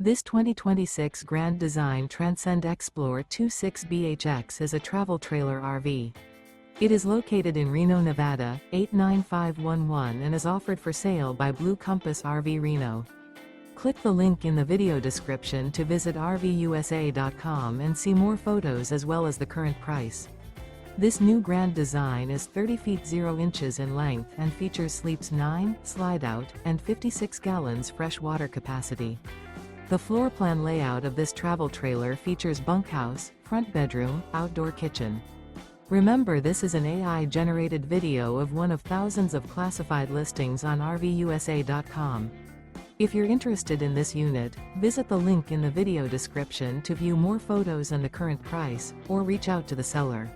This 2026 Grand Design Transcend Xplor 26BHX is a travel trailer RV. It is located in Reno, Nevada, 89511 and is offered for sale by Blue Compass RV Reno. Click the link in the video description to visit RVUSA.com and see more photos as well as the current price. This new Grand Design is 30 feet 0 inches in length and features sleeps 9, Slideout, and 56 gallons fresh water capacity. The floor plan layout of this travel trailer features bunkhouse, front bedroom, outdoor kitchen. Remember, this is an AI-generated video of one of thousands of classified listings on RVUSA.com. If you're interested in this unit, visit the link in the video description to view more photos and the current price, or reach out to the seller.